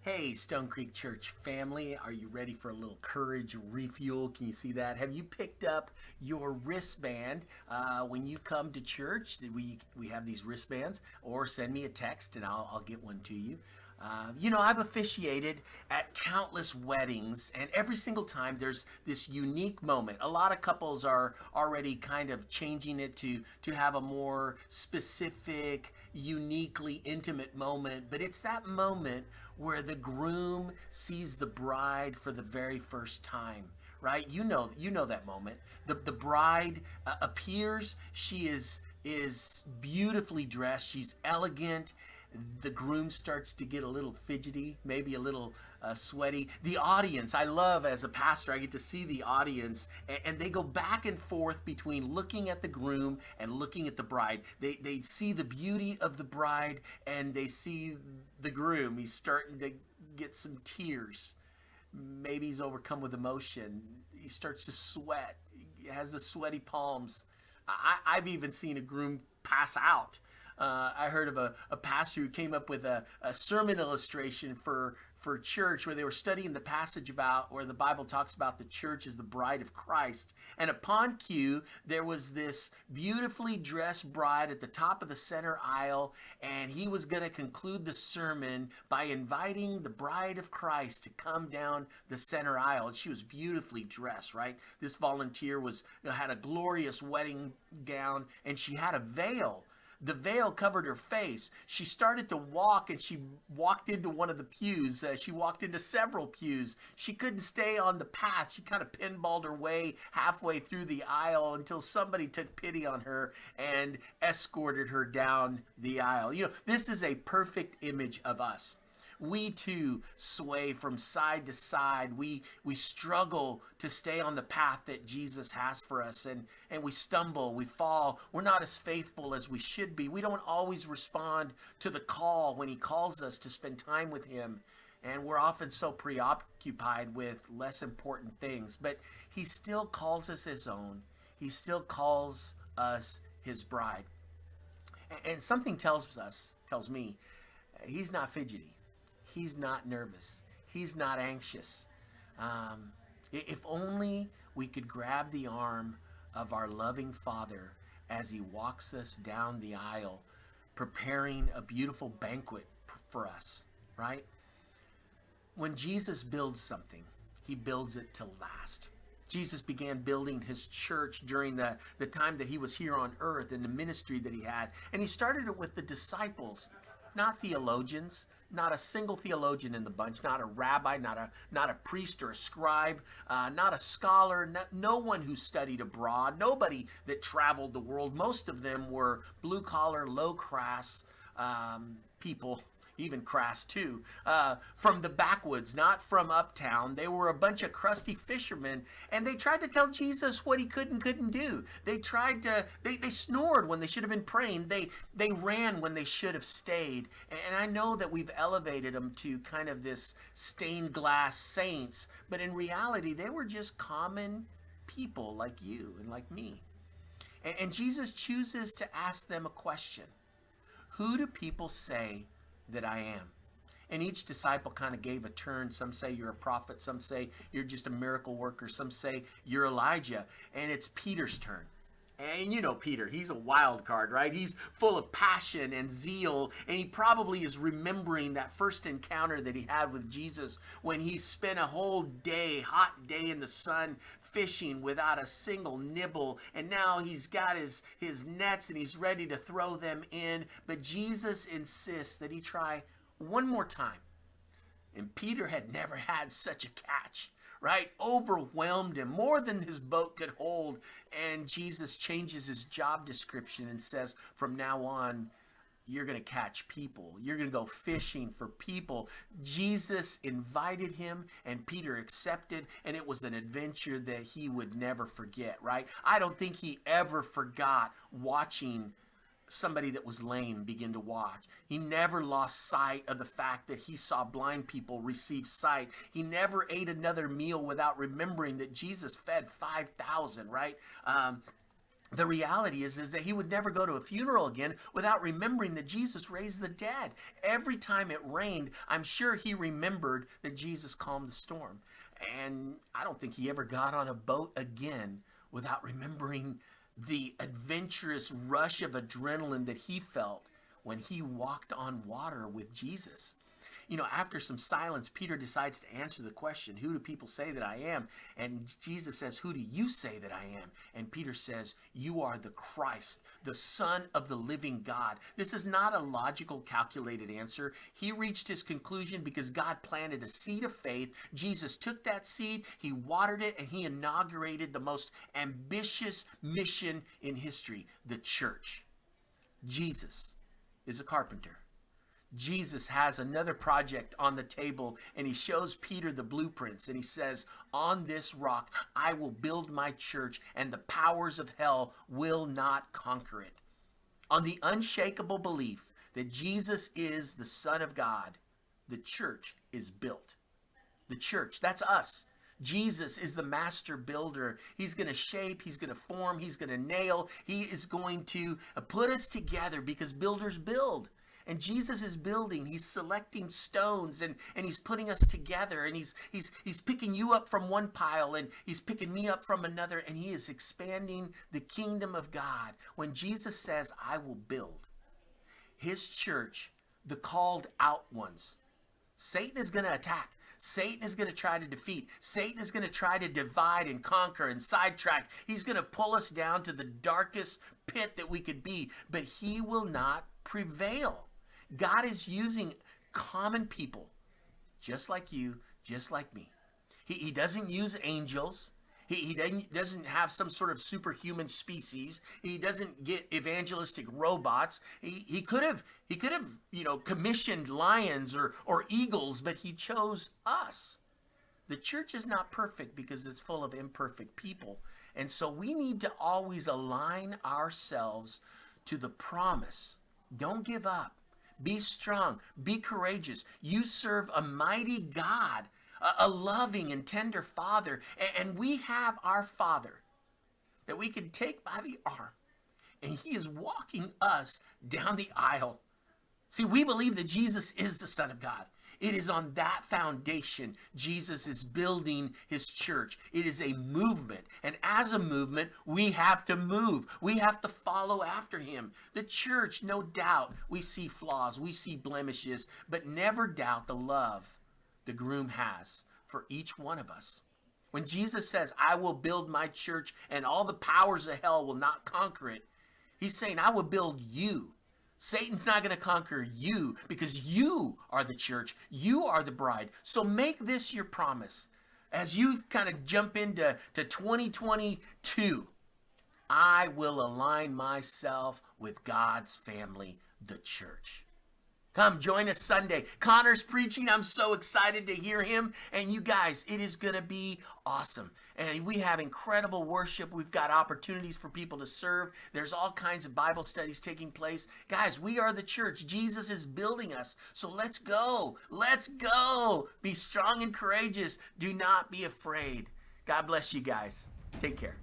Hey, Stonecreek Church family, are you ready for a little courage refuel? Can you see that? Have you picked up your wristband when you come to church? We have these wristbands, or send me a text and I'll get one to you. I've officiated at countless weddings, and every single time there's this unique moment. A lot of couples are already kind of changing it to have a more specific, uniquely intimate moment, but it's that moment where the groom sees the bride for the very first time, right? You know that moment. The bride appears. She is beautifully dressed. She's elegant. The groom starts to get a little fidgety, maybe a little sweaty. The audience, I love as a pastor, I get to see the audience, and they go back and forth between looking at the groom and looking at the bride. They see the beauty of the bride, and they see the groom. He's starting to get some tears. Maybe he's overcome with emotion. He starts to sweat. He has the sweaty palms. I've even seen a groom pass out. I heard of a pastor who came up with a sermon illustration for church where they were studying the passage about where the Bible talks about the church as the bride of Christ. And upon cue, there was this beautifully dressed bride at the top of the center aisle, and he was going to conclude the sermon by inviting the bride of Christ to come down the center aisle. And she was beautifully dressed, right? This volunteer had a glorious wedding gown, and she had a veil. The veil covered her face. She started to walk, and she walked into one of the pews. She walked into several pews. She couldn't stay on the path. She kind of pinballed her way halfway through the aisle until somebody took pity on her and escorted her down the aisle. This is a perfect image of us. We too sway from side to side. We struggle to stay on the path that Jesus has for us, and we stumble, we fall. We're not as faithful as we should be. We don't always respond to the call when he calls us to spend time with him, and we're often so preoccupied with less important things. But he still calls us his own. He still calls us his bride. And something tells me, he's not fidgety. He's not nervous. He's not anxious. If only we could grab the arm of our loving Father as he walks us down the aisle, preparing a beautiful banquet for us, right? When Jesus builds something, he builds it to last. Jesus began building his church during the time that he was here on earth and the ministry that he had. And he started it with the disciples, not theologians, not a single theologian in the bunch, not a rabbi, not a priest or a scribe, not a scholar, no one who studied abroad, nobody that traveled the world. Most of them were blue-collar, low-class people, even crass too, from the backwoods, not from uptown. They were a bunch of crusty fishermen, and they tried to tell Jesus what he could and couldn't do. They snored when they should have been praying. They ran when they should have stayed. And I know that we've elevated them to kind of this stained glass saints, but in reality, they were just common people like you and like me. And Jesus chooses to ask them a question. Who do people say that I am? And each disciple kind of gave a turn. Some say you're a prophet. Some say you're just a miracle worker. Some say you're Elijah. And it's Peter's turn. And you know Peter, he's a wild card, right? He's full of passion and zeal, and he probably is remembering that first encounter that he had with Jesus when he spent a whole day, hot day in the sun, fishing without a single nibble, and now he's got his nets and he's ready to throw them in, but Jesus insists that he try one more time. And Peter had never had such a catch, right? Overwhelmed him more than his boat could hold. And Jesus changes his job description and says, from now on, you're going to catch people. You're going to go fishing for people. Jesus invited him, and Peter accepted, and it was an adventure that he would never forget, right? I don't think he ever forgot watching somebody that was lame begin to walk. He never lost sight of the fact that he saw blind people receive sight. He never ate another meal without remembering that Jesus fed 5,000, right? The reality is that he would never go to a funeral again without remembering that Jesus raised the dead. Every time it rained, I'm sure he remembered that Jesus calmed the storm. And I don't think he ever got on a boat again without remembering the adventurous rush of adrenaline that he felt when he walked on water with Jesus. You know, after some silence, Peter decides to answer the question, who do people say that I am? And Jesus says, who do you say that I am? And Peter says, you are the Christ, the Son of the living God. This is not a logical, calculated answer. He reached his conclusion because God planted a seed of faith. Jesus took that seed, he watered it, and he inaugurated the most ambitious mission in history, the church. Jesus is a carpenter. Jesus has another project on the table, and he shows Peter the blueprints, and he says, on this rock I will build my church, and the powers of hell will not conquer it. On the unshakable belief that Jesus is the Son of God, the church is built. The church, that's us. Jesus is the master builder. He's going to shape, he's going to form, he's going to nail, he is going to put us together because builders build. And Jesus is building. He's selecting stones and he's putting us together. And he's picking you up from one pile and he's picking me up from another. And he is expanding the kingdom of God. When Jesus says, I will build his church, the called out ones, Satan is going to attack. Satan is going to try to defeat. Satan is going to try to divide and conquer and sidetrack. He's going to pull us down to the darkest pit that we could be. But he will not prevail. God is using common people, just like you, just like me. He doesn't use angels. He doesn't have some sort of superhuman species. He doesn't get evangelistic robots. He could have commissioned lions or eagles, but he chose us. The church is not perfect because it's full of imperfect people. And so we need to always align ourselves to the promise. Don't give up. Be strong. Be courageous. You serve a mighty God, a loving and tender Father. And we have our Father that we can take by the arm. And he is walking us down the aisle. See, we believe that Jesus is the Son of God. It is on that foundation Jesus is building his church. It is a movement. And as a movement, we have to move. We have to follow after him. The church, no doubt, we see flaws, we see blemishes, but never doubt the love the groom has for each one of us. When Jesus says, I will build my church and all the powers of hell will not conquer it, he's saying, I will build you. Satan's not going to conquer you because you are the church. You are the bride. So make this your promise. As you kind of jump into 2022, I will align myself with God's family, the church. Come join us Sunday. Connor's preaching. I'm so excited to hear him. And you guys, it is going to be awesome. And we have incredible worship. We've got opportunities for people to serve. There's all kinds of Bible studies taking place. Guys, we are the church. Jesus is building us. So let's go. Let's go. Be strong and courageous. Do not be afraid. God bless you guys. Take care.